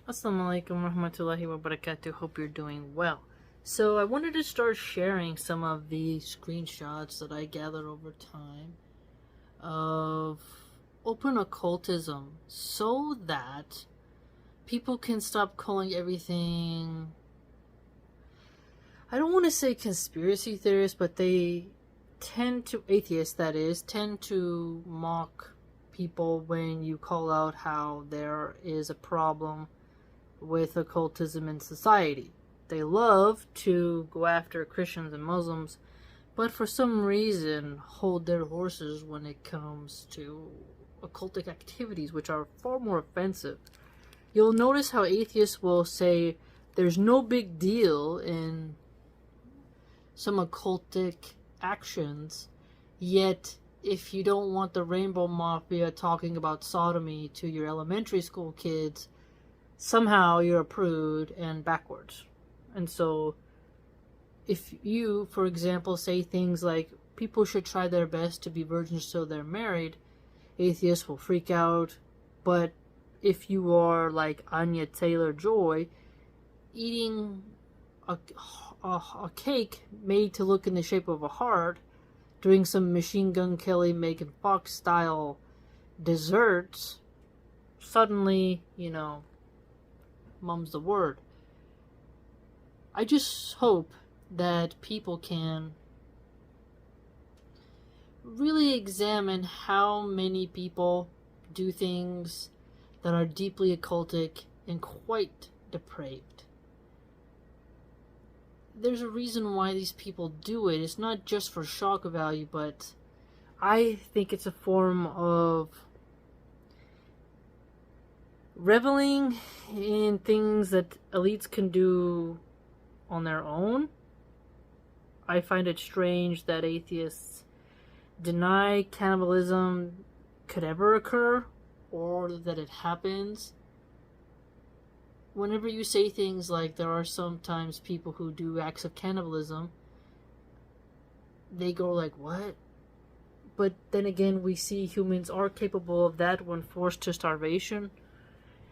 Assalamu alaikum warahmatullahi wabarakatuh. Hope you're doing well. So I wanted to start sharing some of the screenshots that I gathered over time of open occultism so that people can stop calling everything, I don't want to say conspiracy theorists, but they tend to, atheists that is, tend to mock people when you call out how there is a problem with occultism in society. They love to go after Christians and Muslims, but for some reason hold their horses when it comes to occultic activities, which are far more offensive. You'll notice how atheists will say there's no big deal in some occultic actions, yet if you don't want the Rainbow Mafia talking about sodomy to your elementary school kids, somehow you're a prude and backwards. And so if you, for example, say things like people should try their best to be virgins till they're married, atheists will freak out. But if you are like Anya Taylor-Joy, eating a cake made to look in the shape of a heart, doing some Machine Gun Kelly, Megan Fox style desserts, suddenly, mum's the word. I just hope that people can really examine how many people do things that are deeply occultic and quite depraved. There's a reason why these people do it. It's not just for shock value, but I think it's a form of reveling in things that elites can do on their own. I find it strange that atheists deny cannibalism could ever occur or that it happens. Whenever you say things like there are sometimes people who do acts of cannibalism, they go like, what? But then again, we see humans are capable of that when forced to starvation.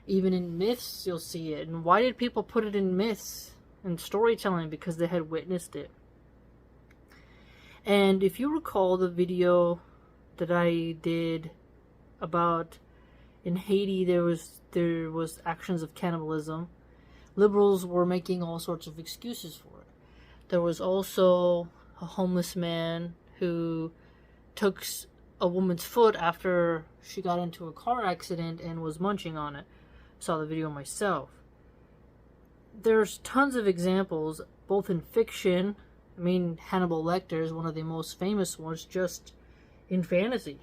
Even in myths, you'll see it. And why did people put it in myths and storytelling? Because they had witnessed it. And if you recall the video that I did about in Haiti, there was actions of cannibalism. Liberals were making all sorts of excuses for it. There was also a homeless man who took a woman's foot after she got into a car accident and was munching on it. Saw the video myself. There's tons of examples, both in fiction. I mean, Hannibal Lecter is one of the most famous ones, just in fantasy.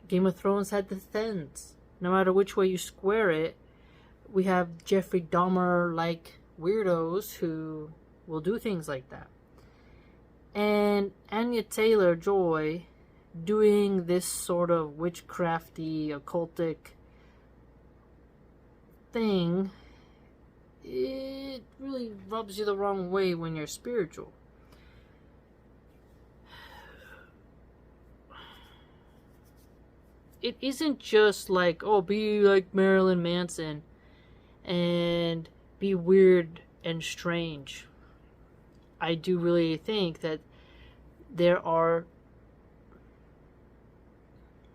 Game of Thrones had the Thens. No matter which way you square it, we have Jeffrey Dahmer-like weirdos who will do things like that. And Anya Taylor-Joy doing this sort of witchcrafty, occultic thing, it really rubs you the wrong way when you're spiritual. It isn't just like, oh, be like Marilyn Manson and be weird and strange. I do really think that there are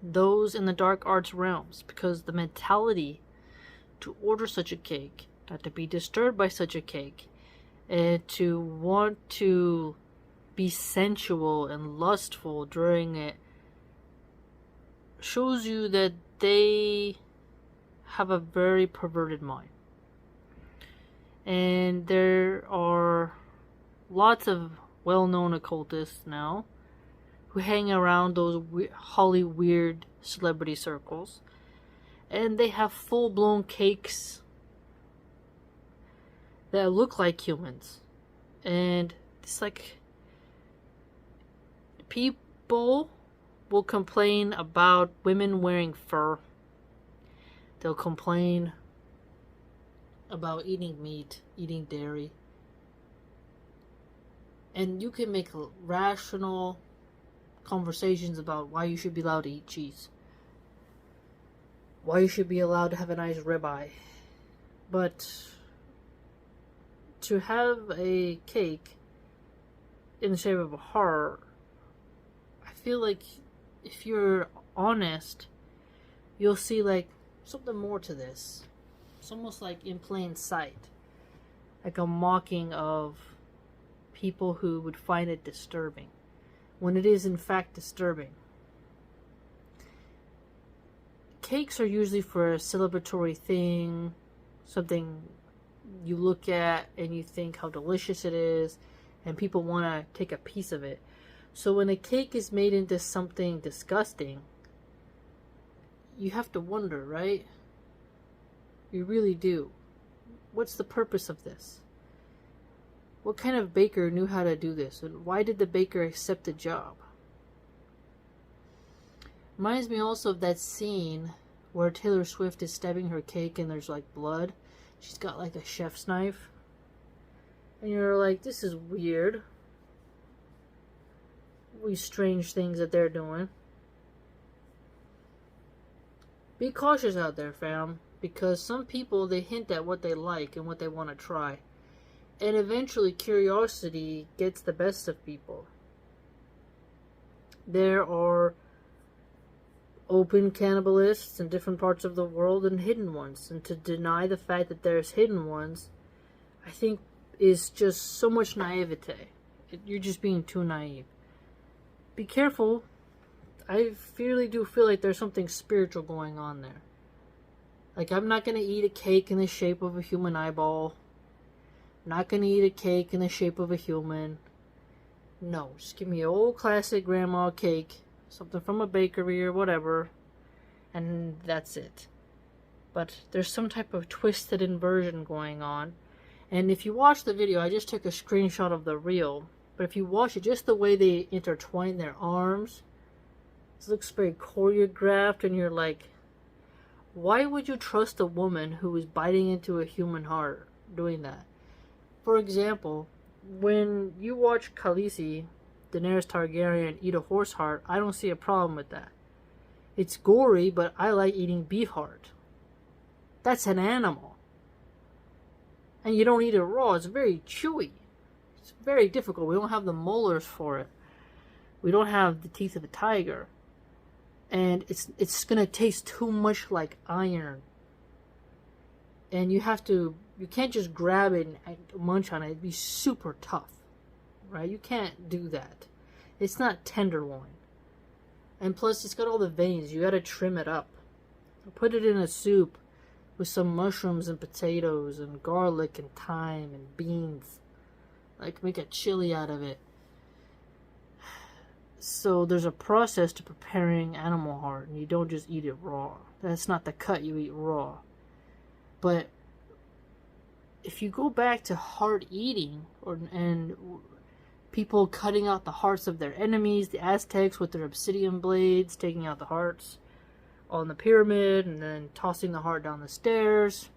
those in the dark arts realms, because the mentality to order such a cake, not to be disturbed by such a cake, and to want to be sensual and lustful during it, shows you that they have a very perverted mind. And there are lots of well-known occultists now who hang around those Holly weird celebrity circles, and they have full-blown cakes that look like humans. And it's like, people will complain about women wearing fur. They'll complain about eating meat, eating dairy. And you can make rational conversations about why you should be allowed to eat cheese. Why you should be allowed to have a nice ribeye. But to have a cake in the shape of a heart, I feel like if you're honest, you'll see like something more to this. It's almost like in plain sight, like a mocking of people who would find it disturbing, when it is in fact disturbing. Cakes are usually for a celebratory thing, something you look at and you think how delicious it is, and people want to take a piece of it. So when a cake is made into something disgusting, you have to wonder, right? You really do. What's the purpose of this? What kind of baker knew how to do this? And why did the baker accept the job? Reminds me also of that scene where Taylor Swift is stabbing her cake and there's like blood. She's got like a chef's knife. And you're like, this is weird. These strange things that they're doing. Be cautious out there, fam. Because some people, they hint at what they like and what they want to try. And eventually curiosity gets the best of people. There are open cannibalists in different parts of the world and hidden ones. And to deny the fact that there's hidden ones, I think is just so much naivete. You're just being too naive. Be careful. I really do feel like there's something spiritual going on there. Like, I'm not going to eat a cake in the shape of a human eyeball. I'm not going to eat a cake in the shape of a human. No, just give me an old classic grandma cake. Something from a bakery or whatever. And that's it. But there's some type of twisted inversion going on. And if you watch the video, I just took a screenshot of the reel. But if you watch it, just the way they intertwine their arms, it looks very choreographed, and you're like, why would you trust a woman who is biting into a human heart doing that? For example, when you watch Khaleesi, Daenerys Targaryen, eat a horse heart, I don't see a problem with that. It's gory, but I like eating beef heart. That's an animal. And you don't eat it raw. It's very chewy. It's very difficult. We don't have the molars for it. We don't have the teeth of a tiger. And it's going to taste too much like iron. And you can't just grab it and munch on it. It'd be super tough. Right? You can't do that. It's not tenderloin. And plus, it's got all the veins. You got to trim it up. Put it in a soup with some mushrooms and potatoes and garlic and thyme and beans. Like, make a chili out of it. So there's a process to preparing animal heart, and you don't just eat it raw. That's not the cut you eat raw. But if you go back to heart eating, and people cutting out the hearts of their enemies, the Aztecs with their obsidian blades, taking out the hearts on the pyramid, and then tossing the heart down the stairs,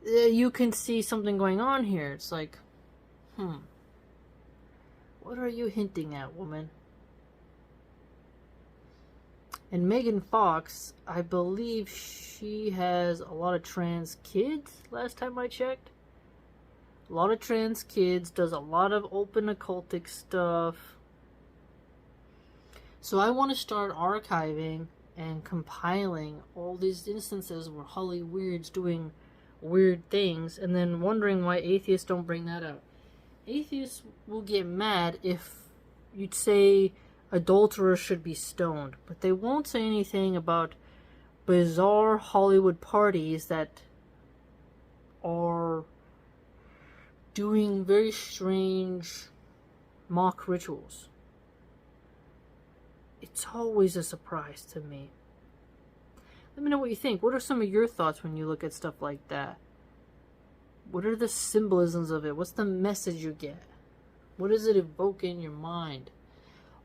you can see something going on here. It's like, what are you hinting at, woman? And Megan Fox, I believe she has a lot of trans kids, last time I checked. A lot of trans kids, does a lot of open occultic stuff. So I want to start archiving and compiling all these instances where Holly Weird's doing weird things, and then wondering why atheists don't bring that up. Atheists will get mad if you'd say adulterers should be stoned, but they won't say anything about bizarre Hollywood parties that are doing very strange mock rituals. It's always a surprise to me. Let me know what you think. What are some of your thoughts when you look at stuff like that? What are the symbolisms of it? What's the message you get? What does it evoke in your mind?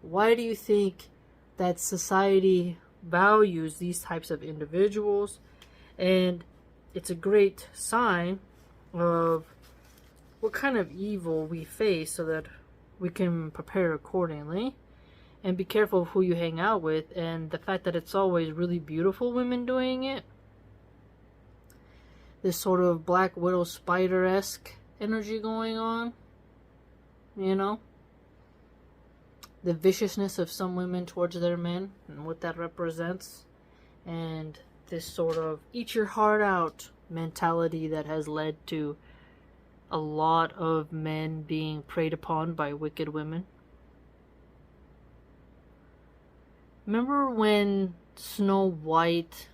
Why do you think that society values these types of individuals? And it's a great sign of what kind of evil we face so that we can prepare accordingly. And be careful of who you hang out with. And the fact that it's always really beautiful women doing it, this sort of Black Widow spider-esque energy going on. You know? The viciousness of some women towards their men and what that represents. And this sort of eat your heart out mentality that has led to a lot of men being preyed upon by wicked women. Remember when Snow White,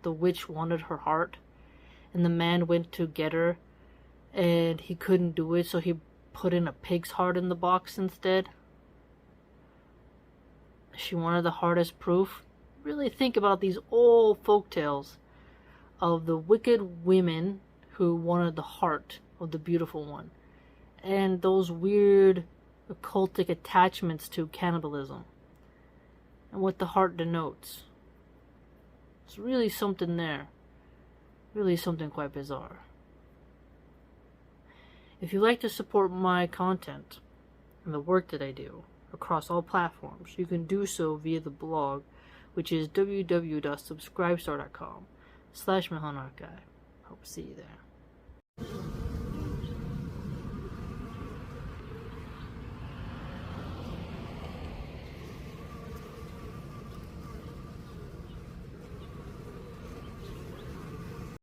the witch, wanted her heart, and the man went to get her, and he couldn't do it, so he put in a pig's heart in the box instead? She wanted the heart as proof. Really think about these old folk tales of the wicked women who wanted the heart of the beautiful one, and those weird occultic attachments to cannibalism and what the heart denotes. It's really something there. Really something quite bizarre. If you'd like to support my content and the work that I do across all platforms, you can do so via the blog, which is www.subscribestar.com/MilahanArchive. Hope to see you there.